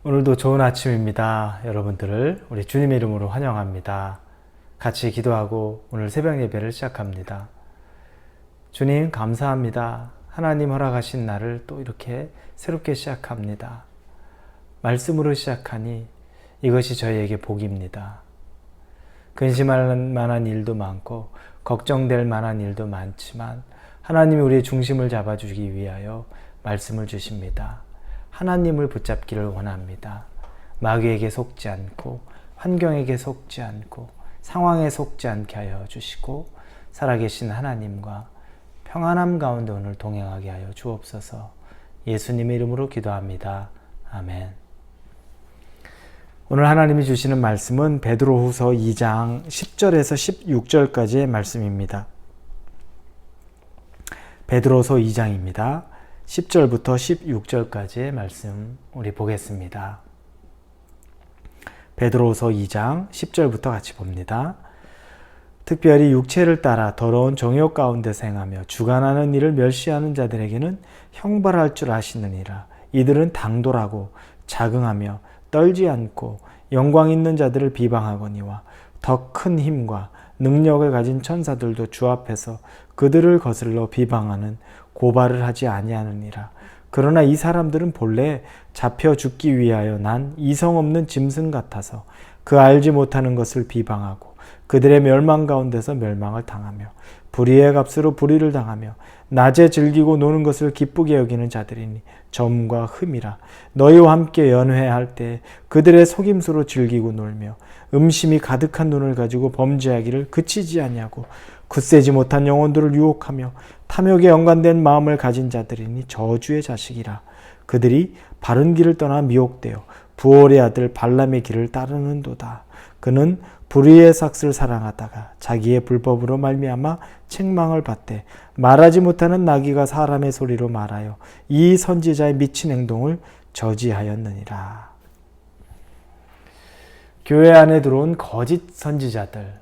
오늘도 좋은 아침입니다. 여러분들을 우리 주님의 이름으로 환영합니다. 같이 기도하고 오늘 새벽 예배를 시작합니다. 주님 감사합니다. 하나님 허락하신 날을 또 이렇게 새롭게 시작합니다. 말씀으로 시작하니 이것이 저희에게 복입니다. 근심할 만한 일도 많고 걱정될 만한 일도 많지만 하나님이 우리의 중심을 잡아주기 위하여 말씀을 주십니다. 하나님을 붙잡기를 원합니다. 마귀에게 속지 않고 환경에게 속지 않고 상황에 속지 않게 하여 주시고 살아계신 하나님과 평안함 가운데 오늘 동행하게 하여 주옵소서. 예수님의 이름으로 기도합니다. 아멘. 오늘 하나님이 주시는 말씀은 베드로후서 2장 10절에서 16절까지의 말씀입니다. 베드로서 2장입니다. 10절부터 16절까지의 말씀 우리 보겠습니다. 베드로서 2장 10절부터 같이 봅니다. 특별히 육체를 따라 더러운 정욕 가운데 생하며 주관하는 일을 멸시하는 자들에게는 형벌할 줄 아시느니라. 이들은 당돌하고 자긍하며 떨지 않고 영광 있는 자들을 비방하거니와 더 큰 힘과 능력을 가진 천사들도 주 앞에서 그들을 거슬러 비방하는 고발을 하지 아니하느니라. 그러나 이 사람들은 본래 잡혀 죽기 위하여 난 이성 없는 짐승 같아서 그 알지 못하는 것을 비방하고 그들의 멸망 가운데서 멸망을 당하며 불의의 값으로 불의를 당하며 낮에 즐기고 노는 것을 기쁘게 여기는 자들이니 점과 흠이라. 너희와 함께 연회할 때 그들의 속임수로 즐기고 놀며 음심이 가득한 눈을 가지고 범죄하기를 그치지 아니하고 굳세지 못한 영혼들을 유혹하며 탐욕에 연관된 마음을 가진 자들이니 저주의 자식이라. 그들이 바른 길을 떠나 미혹되어 부올의 아들 발람의 길을 따르는도다. 그는 불의의 삭슬 사랑하다가 자기의 불법으로 말미암아 책망을 받되 말하지 못하는 나귀가 사람의 소리로 말하여 이 선지자의 미친 행동을 저지하였느니라. 교회 안에 들어온 거짓 선지자들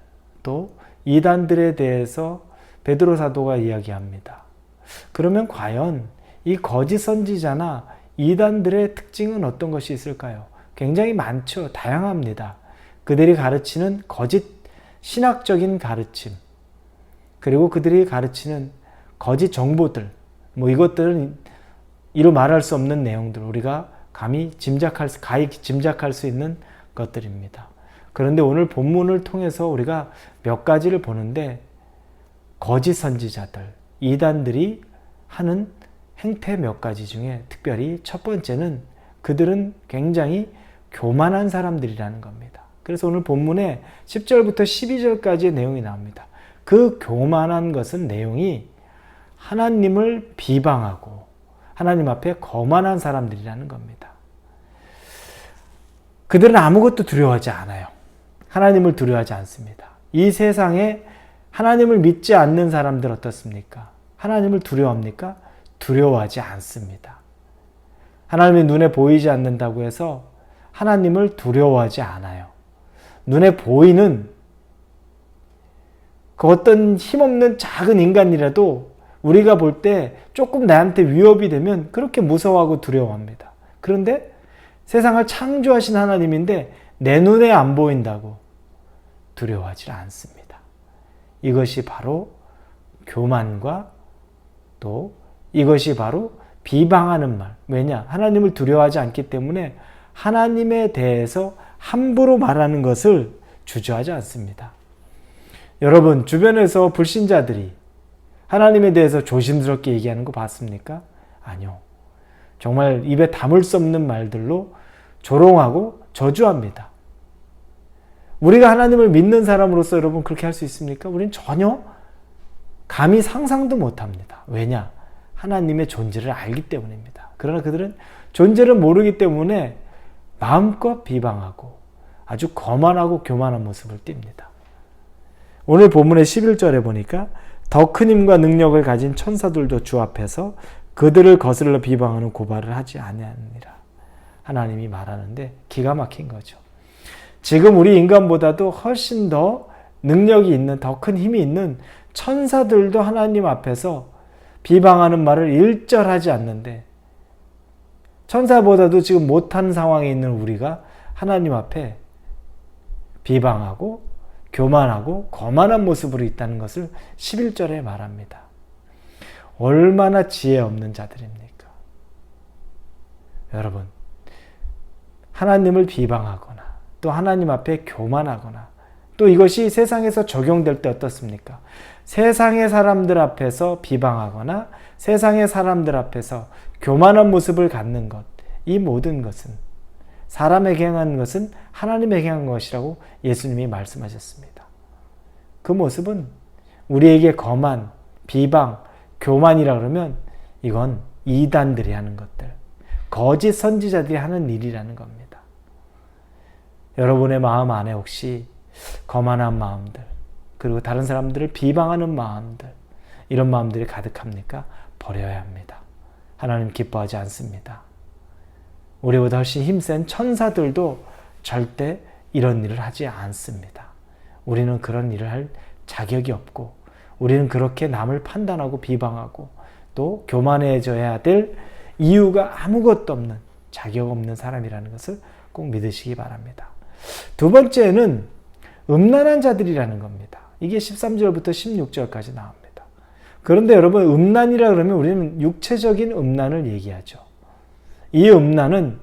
또 이단들에 대해서 베드로 사도가 이야기합니다. 그러면 과연 이 거짓 선지자나 이단들의 특징은 어떤 것이 있을까요? 굉장히 많죠. 다양합니다. 그들이 가르치는 거짓 신학적인 가르침, 그리고 그들이 가르치는 거짓 정보들, 이것들은 이루 말할 수 없는 내용들, 우리가 가히 짐작할 수 있는 것들입니다. 그런데 오늘 본문을 통해서 우리가 몇 가지를 보는데, 거짓 선지자들, 이단들이 하는 행태 몇 가지 중에 특별히 첫 번째는 그들은 굉장히 교만한 사람들이라는 겁니다. 그래서 오늘 본문에 10절부터 12절까지의 내용이 나옵니다. 그 교만한 것은 내용이 하나님을 비방하고 하나님 앞에 거만한 사람들이라는 겁니다. 그들은 아무것도 두려워하지 않아요. 하나님을 두려워하지 않습니다. 이 세상에 하나님을 믿지 않는 사람들 어떻습니까? 하나님을 두려워합니까? 두려워하지 않습니다. 하나님의 눈에 보이지 않는다고 해서 하나님을 두려워하지 않아요. 눈에 보이는 그 어떤 힘없는 작은 인간이라도 우리가 볼 때 조금 나한테 위협이 되면 그렇게 무서워하고 두려워합니다. 그런데 세상을 창조하신 하나님인데 내 눈에 안 보인다고 두려워하지 않습니다. 이것이 바로 교만과 또 이것이 바로 비방하는 말. 왜냐? 하나님을 두려워하지 않기 때문에 하나님에 대해서 함부로 말하는 것을 주저하지 않습니다. 여러분, 주변에서 불신자들이 하나님에 대해서 조심스럽게 얘기하는 거 봤습니까? 아니요. 정말 입에 담을 수 없는 말들로 조롱하고 저주합니다. 우리가 하나님을 믿는 사람으로서 여러분 그렇게 할 수 있습니까? 우리는 전혀 감히 상상도 못합니다. 왜냐? 하나님의 존재를 알기 때문입니다. 그러나 그들은 존재를 모르기 때문에 마음껏 비방하고 아주 거만하고 교만한 모습을 띱니다. 오늘 본문의 11절에 보니까 더 큰 힘과 능력을 가진 천사들도 주 앞에서 그들을 거슬러 비방하는 고발을 하지 아니하느니라. 하나님이 말하는데 기가 막힌 거죠. 지금 우리 인간보다도 훨씬 더 능력이 있는, 더 큰 힘이 있는 천사들도 하나님 앞에서 비방하는 말을 일절하지 않는데 천사보다도 지금 못한 상황에 있는 우리가 하나님 앞에 비방하고 교만하고 거만한 모습으로 있다는 것을 11절에 말합니다. 얼마나 지혜 없는 자들입니까? 여러분, 하나님을 비방하거나 또 하나님 앞에 교만하거나 또 이것이 세상에서 적용될 때 어떻습니까? 세상의 사람들 앞에서 비방하거나 세상의 사람들 앞에서 교만한 모습을 갖는 것, 이 모든 것은 사람에게 행한 것은 하나님에게 행한 것이라고 예수님이 말씀하셨습니다. 그 모습은 우리에게 거만, 비방, 교만이라 그러면 이건 이단들이 하는 것들, 거짓 선지자들이 하는 일이라는 겁니다. 여러분의 마음 안에 혹시 거만한 마음들, 그리고 다른 사람들을 비방하는 마음들, 이런 마음들이 가득합니까? 버려야 합니다. 하나님 기뻐하지 않습니다. 우리보다 훨씬 힘센 천사들도 절대 이런 일을 하지 않습니다. 우리는 그런 일을 할 자격이 없고, 우리는 그렇게 남을 판단하고 비방하고 또 교만해져야 될 이유가 아무것도 없는, 자격 없는 사람이라는 것을 꼭 믿으시기 바랍니다. 두 번째는 음란한 자들이라는 겁니다. 이게 13절부터 16절까지 나옵니다. 그런데 여러분, 음란이라 그러면 우리는 육체적인 음란을 얘기하죠. 이 음란은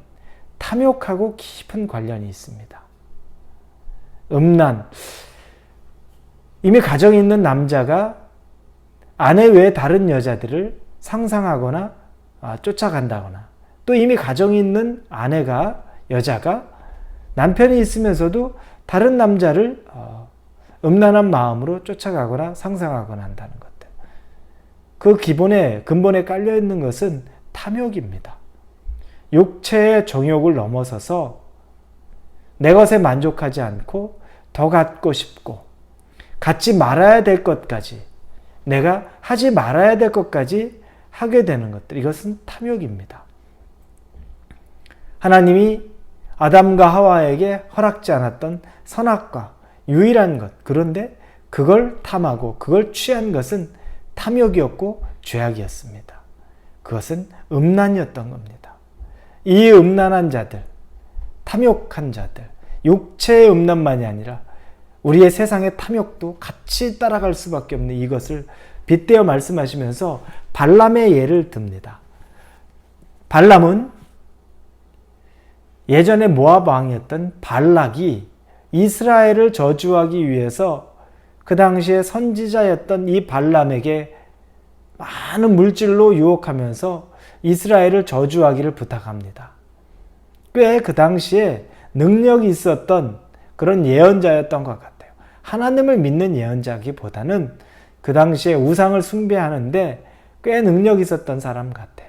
탐욕하고 깊은 관련이 있습니다. 음란, 이미 가정이 있는 남자가 아내 외에 다른 여자들을 상상하거나 쫓아간다거나, 또 이미 가정이 있는 아내가, 여자가 남편이 있으면서도 다른 남자를 음란한 마음으로 쫓아가거나 상상하거나 한다는 것들. 그 근본에 깔려있는 것은 탐욕입니다. 육체의 정욕을 넘어서서 내 것에 만족하지 않고 더 갖고 싶고, 갖지 말아야 될 것까지, 내가 하지 말아야 될 것까지 하게 되는 것들, 이것은 탐욕입니다. 하나님이 아담과 하와에게 허락지 않았던 선악과 유일한 것, 그런데 그걸 탐하고 그걸 취한 것은 탐욕이었고 죄악이었습니다. 그것은 음란이었던 겁니다. 이 음란한 자들, 탐욕한 자들, 육체의 음란만이 아니라 우리의 세상의 탐욕도 같이 따라갈 수밖에 없는 이것을 빗대어 말씀하시면서 발람의 예를 듭니다. 발람은 예전에 모압 왕이었던 발락이 이스라엘을 저주하기 위해서 그 당시에 선지자였던 이 발람에게 많은 물질로 유혹하면서 이스라엘을 저주하기를 부탁합니다. 꽤 그 당시에 능력이 있었던 그런 예언자였던 것 같아요. 하나님을 믿는 예언자기보다는 그 당시에 우상을 숭배하는데 꽤 능력이 있었던 사람 같아요.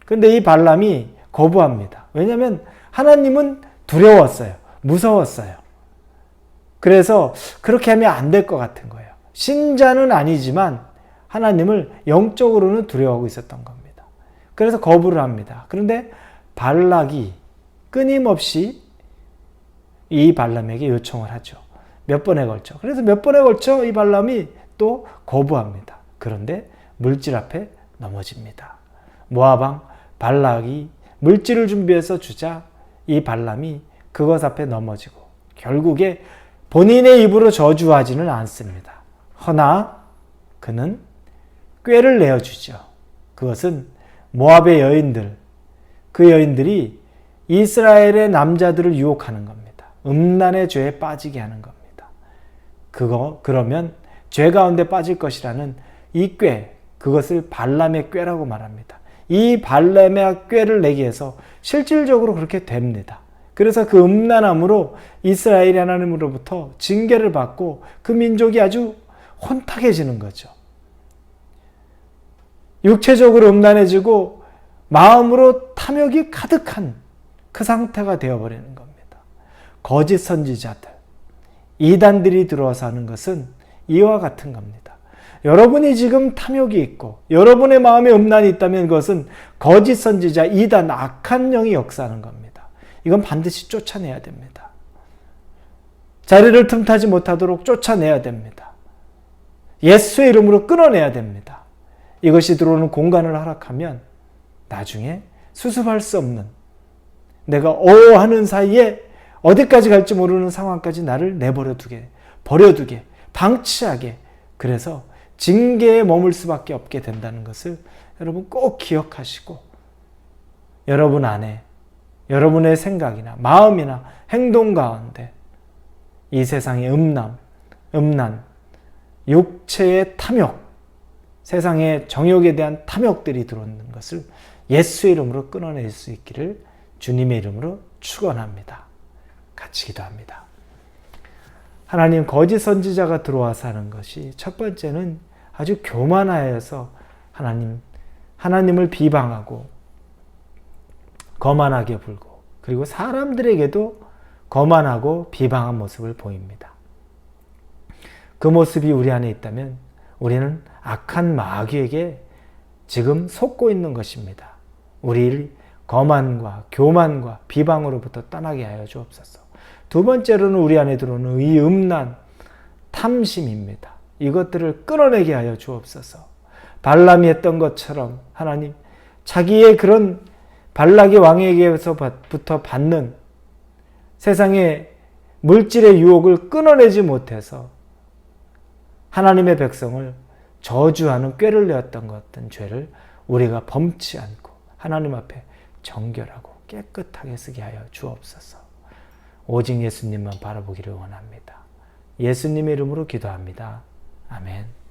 그런데 이 발람이 거부합니다. 왜냐하면 하나님은 두려웠어요. 무서웠어요. 그래서 그렇게 하면 안 될 것 같은 거예요. 신자는 아니지만 하나님을 영적으로는 두려워하고 있었던 겁니다. 그래서 거부를 합니다. 그런데 발락이 끊임없이 이 발람에게 요청을 하죠. 몇 번에 걸쳐. 그래서 몇 번에 걸쳐 이 발람이 또 거부합니다. 그런데 물질 앞에 넘어집니다. 모압 왕 발락이 물질을 준비해서 주자 이 발람이 그것 앞에 넘어지고 결국에 본인의 입으로 저주하지는 않습니다. 허나 그는 꾀를 내어주죠. 그것은 모압의 여인들, 그 여인들이 이스라엘의 남자들을 유혹하는 겁니다. 음란의 죄에 빠지게 하는 겁니다. 그러면 죄 가운데 빠질 것이라는 이 꾀, 그것을 발람의 꾀라고 말합니다. 이 발람의 꾀를 내기 위해서 실질적으로 그렇게 됩니다. 그래서 그 음란함으로 이스라엘이 하나님으로부터 징계를 받고 그 민족이 아주 혼탁해지는 거죠. 육체적으로 음란해지고 마음으로 탐욕이 가득한 그 상태가 되어버리는 겁니다. 거짓 선지자들, 이단들이 들어와서 하는 것은 이와 같은 겁니다. 여러분이 지금 탐욕이 있고 여러분의 마음에 음란이 있다면 그것은 거짓 선지자, 이단, 악한 영이 역사하는 겁니다. 이건 반드시 쫓아내야 됩니다. 자리를 틈타지 못하도록 쫓아내야 됩니다. 예수의 이름으로 끊어내야 됩니다. 이것이 들어오는 공간을 허락하면 나중에 수습할 수 없는, 내가 하는 사이에 어디까지 갈지 모르는 상황까지 나를 버려두게, 방치하게, 그래서 징계에 머물 수밖에 없게 된다는 것을 여러분 꼭 기억하시고, 여러분 안에 여러분의 생각이나 마음이나 행동 가운데 이 세상의 음란, 육체의 탐욕, 세상의 정욕에 대한 탐욕들이 들어오는 것을 예수의 이름으로 끊어낼 수 있기를 주님의 이름으로 축원합니다. 같이 기도합니다. 하나님, 거짓 선지자가 들어와서 하는 것이 첫 번째는 아주 교만하여서 하나님을 비방하고 거만하게 굴고, 그리고 사람들에게도 거만하고 비방한 모습을 보입니다. 그 모습이 우리 안에 있다면 우리는 악한 마귀에게 지금 속고 있는 것입니다. 우리를 거만과 교만과 비방으로부터 떠나게 하여 주옵소서. 두 번째로는 우리 안에 들어오는 이 음란, 탐심입니다. 이것들을 끊어내게 하여 주옵소서. 발람이 했던 것처럼 하나님, 자기의 그런 발락의 왕에게서부터 받는 세상의 물질의 유혹을 끊어내지 못해서 하나님의 백성을 저주하는 꾀를 내었던 것 같은 죄를 우리가 범치 않고 하나님 앞에 정결하고 깨끗하게 쓰게 하여 주옵소서. 오직 예수님만 바라보기를 원합니다. 예수님의 이름으로 기도합니다. 아멘.